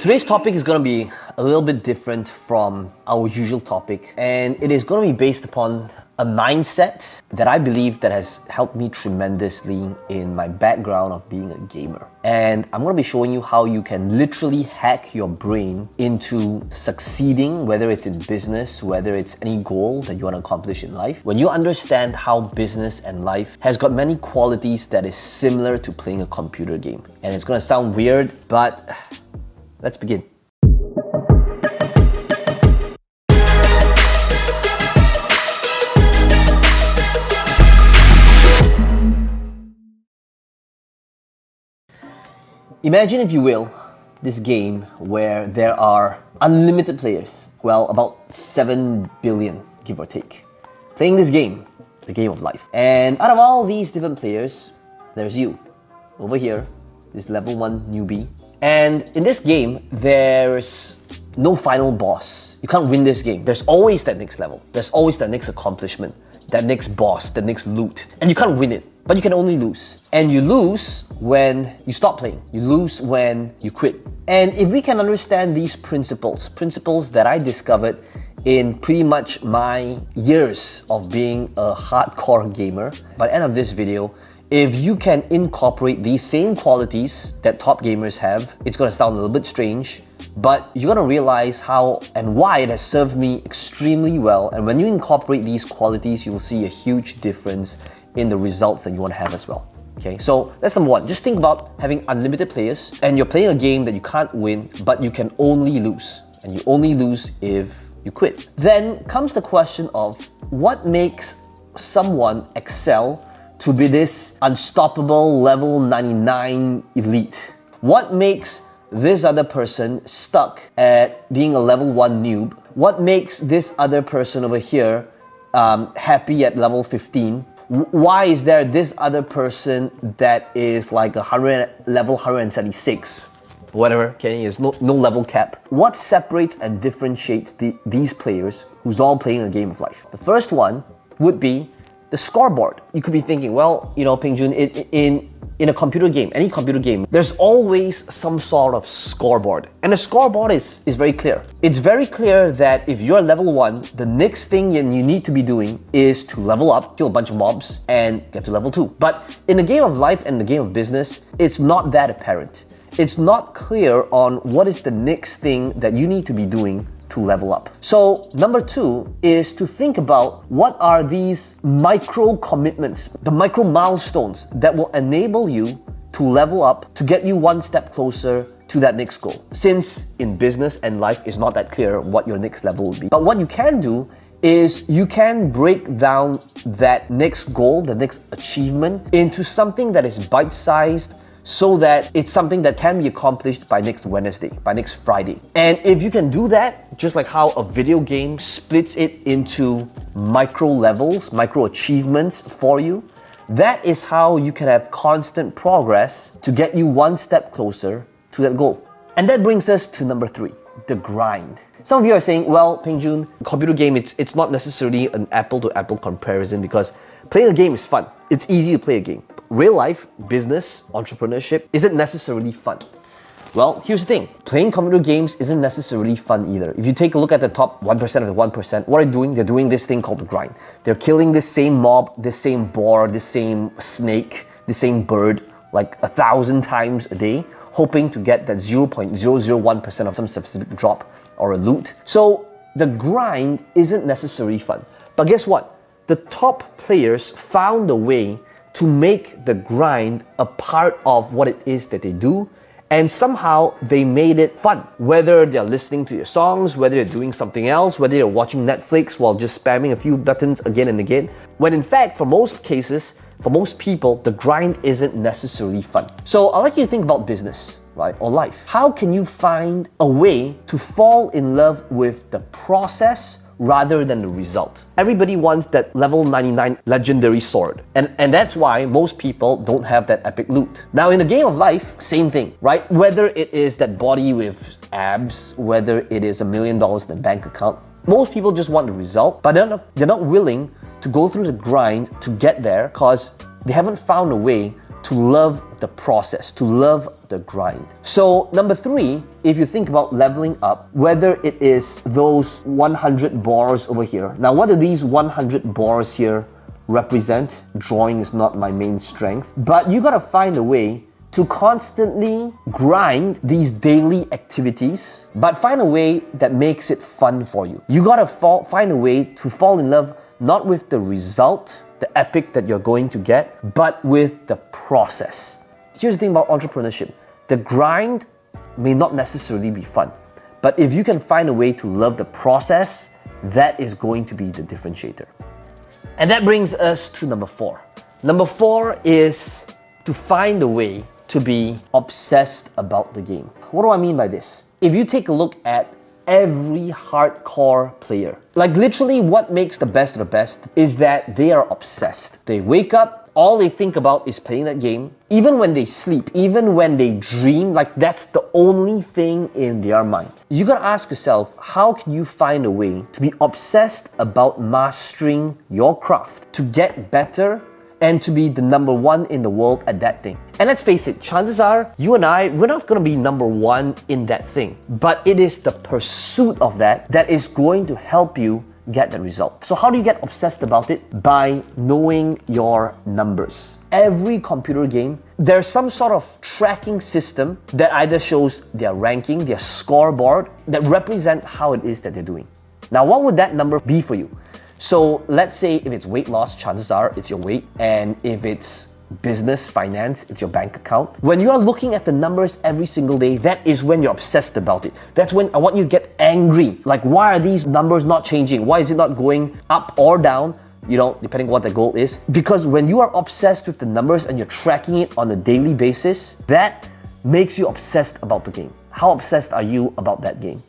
Today's topic is going to be a little bit different from our usual topic, and it is going to be based upon a mindset that I believe that has helped me tremendously in my background of being a gamer. And I'm going to be showing you how you can literally hack your brain into succeeding, whether it's in business, whether it's any goal that you want to accomplish in life. When you understand how business and life has got many qualities that is similar to playing a computer game. And it's going to sound weird, but let's begin. Imagine, if you will, this game where there are unlimited players, well, about 7 billion, give or take, playing this game, the game of life. And out of all these different players, there's you, over here, this level 1 newbie. And in this game, there's no final boss. You can't win this game. There's always that next level. There's always that next accomplishment, that next boss, the next loot. And you can't win it, but you can only lose. And you lose when you stop playing. You lose when you quit. And if we can understand these principles that I discovered in pretty much my years of being a hardcore gamer, by the end of this video, if you can incorporate these same qualities that top gamers have, it's gonna sound a little bit strange, but you're gonna realize how and why it has served me extremely well. And when you incorporate these qualities, you'll see a huge difference in the results that you wanna have as well. Okay, so that's number one. Just think about having unlimited players and you're playing a game that you can't win, but you can only lose. And you only lose if you quit. Then comes the question of what makes someone excel to be this unstoppable level 99 elite? What makes this other person stuck at being a level 1 noob? What makes this other person over here happy at level 15? Why is there this other person that is like level 176? Whatever, okay, there's no level cap. What separates and differentiates these players who's all playing a game of life? The first one would be the scoreboard. You could be thinking, well, you know, Peng Joon, in a computer game, any computer game, there's always some sort of scoreboard. And the scoreboard is very clear. It's very clear that if you're level 1, the next thing you need to be doing is to level up, kill a bunch of mobs, and get to level 2. But in the game of life and the game of business, it's not that apparent. It's not clear on what is the next thing that you need to be doing to level up. So number 2 is to think about what are these micro commitments, the micro milestones that will enable you to level up, to get you one step closer to that next goal. Since in business and life it's not that clear what your next level will be. But what you can do is you can break down that next goal, the next achievement, into something that is bite-sized, so that it's something that can be accomplished by next Wednesday, by next Friday. And if you can do that, just like how a video game splits it into micro levels, micro achievements for you, that is how you can have constant progress to get you one step closer to that goal. And that brings us to number 3, the grind. Some of you are saying, well, Peng Joon, computer game, it's not necessarily an apple-to-apple comparison because playing a game is fun. It's easy to play a game. Real life, business, entrepreneurship isn't necessarily fun. Well, here's the thing. Playing computer games isn't necessarily fun either. If you take a look at the top 1% of the 1%, what are they doing? They're doing this thing called the grind. They're killing this same mob, this same boar, this same snake, this same bird like 1,000 times a day, hoping to get that 0.001% of some specific drop or a loot. So the grind isn't necessarily fun. But guess what? The top players found a way to make the grind a part of what it is that they do, and somehow they made it fun. Whether they're listening to your songs, whether they're doing something else, whether they're watching Netflix while just spamming a few buttons again and again, when in fact, for most cases, for most people, the grind isn't necessarily fun. So I'd like you to think about business, right, or life. How can you find a way to fall in love with the process rather than the result? Everybody wants that level 99 legendary sword. And that's why most people don't have that epic loot. Now in the game of life, same thing, right? Whether it is that body with abs, whether it is $1 million in the bank account, most people just want the result, but they're not willing to go through the grind to get there because they haven't found a way to to love the process, to love the grind. So number 3, if you think about leveling up, whether it is those 100 bars over here. Now, what do these 100 bars here represent? Drawing is not my main strength, but you gotta find a way to constantly grind these daily activities, but find a way that makes it fun for you. You gotta find a way to fall in love not with the result, the epic that you're going to get, but with the process. Here's the thing about entrepreneurship. The grind may not necessarily be fun, but if you can find a way to love the process, that is going to be the differentiator. And that brings us to number 4. Number 4 is to find a way to be obsessed about the game. What do I mean by this? If you take a look at every hardcore player, like literally what makes the best of the best is that they are obsessed. They wake up, all they think about is playing that game. Even when they sleep, even when they dream, like that's the only thing in their mind. You gotta ask yourself, how can you find a way to be obsessed about mastering your craft, to get better and to be the number 1 in the world at that thing? And let's face it, chances are you and I, we're not gonna be number 1 in that thing, but it is the pursuit of that that is going to help you get the result. So how do you get obsessed about it? By knowing your numbers. Every computer game, there's some sort of tracking system that either shows their ranking, their scoreboard, that represents how it is that they're doing. Now, what would that number be for you? So let's say if it's weight loss, chances are it's your weight. And if it's business, finance, it's your bank account. When you are looking at the numbers every single day, that is when you're obsessed about it. That's when I want you to get angry. Like, why are these numbers not changing? Why is it not going up or down? You know, depending on what the goal is. Because when you are obsessed with the numbers and you're tracking it on a daily basis, that makes you obsessed about the game. How obsessed are you about that game?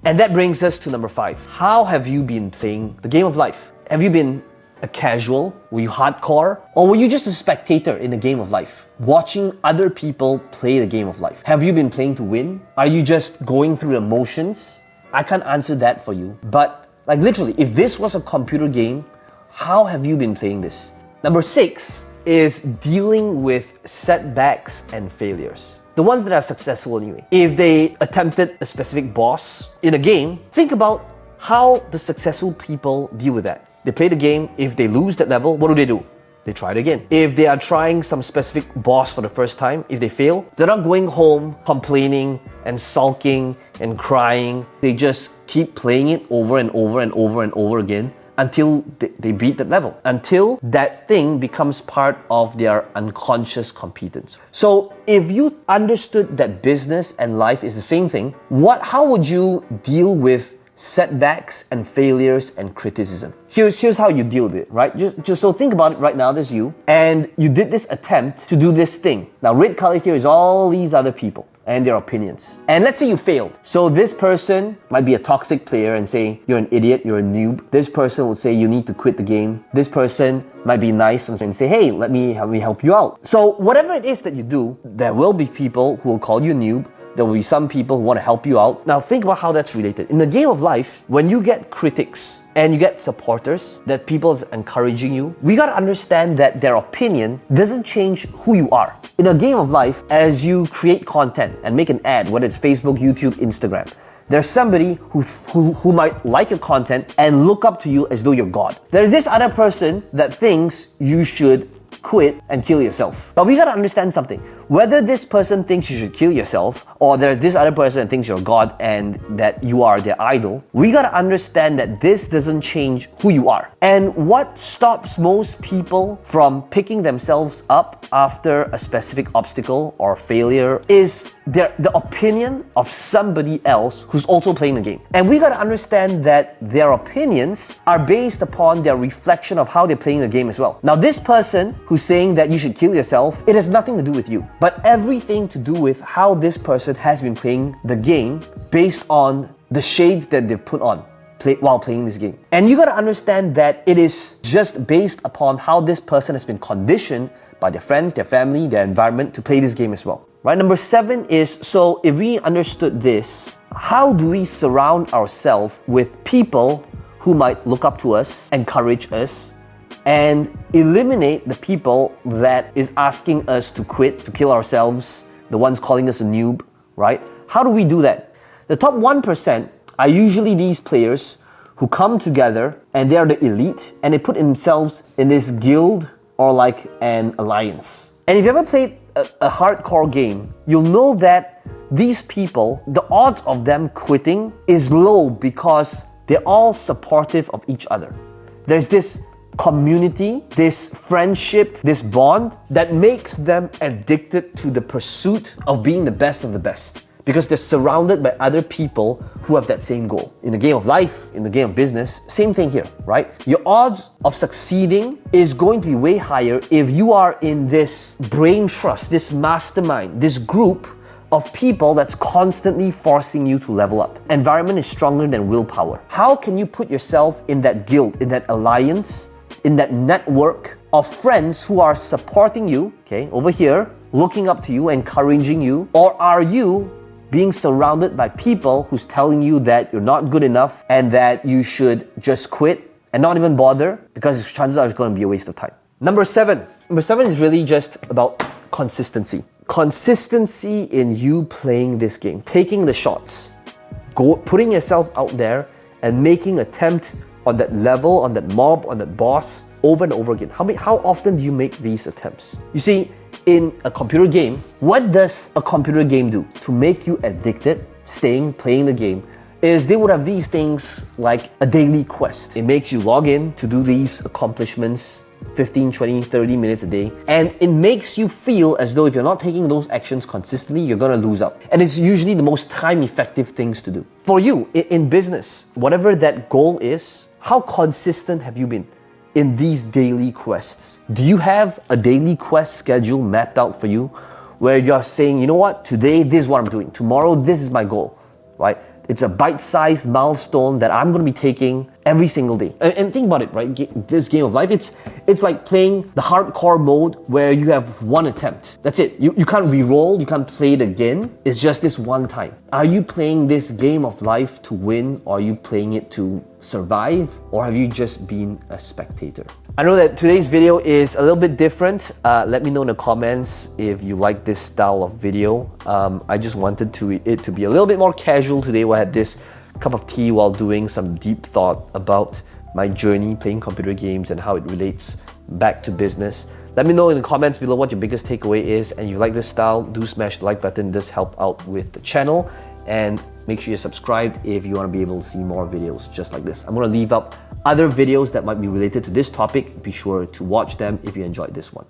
And that brings us to number 5. How have you been playing the game of life? Have you been a casual? Were you hardcore? Or were you just a spectator in the game of life, watching other people play the game of life? Have you been playing to win? Are you just going through the motions? I can't answer that for you. But like literally, if this was a computer game, how have you been playing this? Number 6 is dealing with setbacks and failures. The ones that are successful anyway. If they attempted a specific boss in a game, think about how the successful people deal with that. They play the game. If they lose that level, what do? They try it again. If they are trying some specific boss for the first time, if they fail, they're not going home complaining and sulking and crying. They just keep playing it over and over and over and over again until they beat that level, until that thing becomes part of their unconscious competence. So if you understood that business and life is the same thing, how would you deal with setbacks and failures and criticism? Here's how you deal with it, right? Just so think about it right now, there's you, and you did this attempt to do this thing. Now, red color here is all these other people and their opinions. And let's say you failed. So this person might be a toxic player and say, you're an idiot, you're a noob. This person will say, you need to quit the game. This person might be nice and say, hey, let me help you out. So whatever it is that you do, there will be people who will call you a noob. There will be some people who want to help you out. Now think about how that's related. In the game of life, when you get critics and you get supporters, that people is encouraging you, we got to understand that their opinion doesn't change who you are. In a game of life, as you create content and make an ad, whether it's Facebook, YouTube, Instagram, there's somebody who might like your content and look up to you as though you're God. There's this other person that thinks you should quit and kill yourself. But we gotta understand something. Whether this person thinks you should kill yourself, or there's this other person that thinks you're God and that you are their idol, we gotta understand that this doesn't change who you are. And what stops most people from picking themselves up after a specific obstacle or failure is the opinion of somebody else who's also playing the game. And we gotta understand that their opinions are based upon their reflection of how they're playing the game as well. Now, this person who's saying that you should kill yourself, it has nothing to do with you, but everything to do with how this person has been playing the game based on the shades that they've put on while playing this game. And you gotta understand that it is just based upon how this person has been conditioned by their friends, their family, their environment to play this game as well. Right? Number 7 is, so if we understood this, how do we surround ourselves with people who might look up to us, encourage us, and eliminate the people that is asking us to quit, to kill ourselves, the ones calling us a noob, right? How do we do that? The top 1% are usually these players who come together and they are the elite and they put themselves in this guild or like an alliance. And if you ever played a hardcore game, you'll know that these people, the odds of them quitting is low because they're all supportive of each other. There's this community, this friendship, this bond that makes them addicted to the pursuit of being the best of the best, because they're surrounded by other people who have that same goal. In the game of life, in the game of business, same thing here, right? Your odds of succeeding is going to be way higher if you are in this brain trust, this mastermind, this group of people that's constantly forcing you to level up. Environment is stronger than willpower. How can you put yourself in that guild, in that alliance, in that network of friends who are supporting you, okay, over here, looking up to you, encouraging you? Or are you being surrounded by people who's telling you that you're not good enough and that you should just quit and not even bother because chances are it's going to be a waste of time? Number 7 is really just about consistency. Consistency in you playing this game, taking the shots, putting yourself out there and making attempt on that level, on that mob, on that boss over and over again. How often do you make these attempts? You see, in a computer game, what does a computer game do to make you addicted, playing the game? Is they would have these things like a daily quest. It makes you log in to do these accomplishments 15, 20, 30 minutes a day. And it makes you feel as though if you're not taking those actions consistently, you're gonna lose out. And it's usually the most time-effective things to do. For you, in business, whatever that goal is, how consistent have you been in these daily quests? Do you have a daily quest schedule mapped out for you where you're saying, you know what, today this is what I'm doing, tomorrow this is my goal, right? It's a bite-sized milestone that I'm going to be taking every single day. And think about it, right? This game of life, it's like playing the hardcore mode where you have one attempt. That's it. You can't re-roll, you can't play it again. It's just this one time. Are you playing this game of life to win, or are you playing it to survive, or have you just been a spectator? I know that today's video is a little bit different. Let me know in the comments if you like this style of video. I just wanted it to be a little bit more casual today, where I had this cup of tea while doing some deep thought about my journey playing computer games and how it relates back to business. Let me know in the comments below what your biggest takeaway is, and if you like this style, do smash the like button. It does help out with the channel, and make sure you're subscribed if you want to be able to see more videos just like this. I'm going to leave up other videos that might be related to this topic. Be sure to watch them if you enjoyed this one.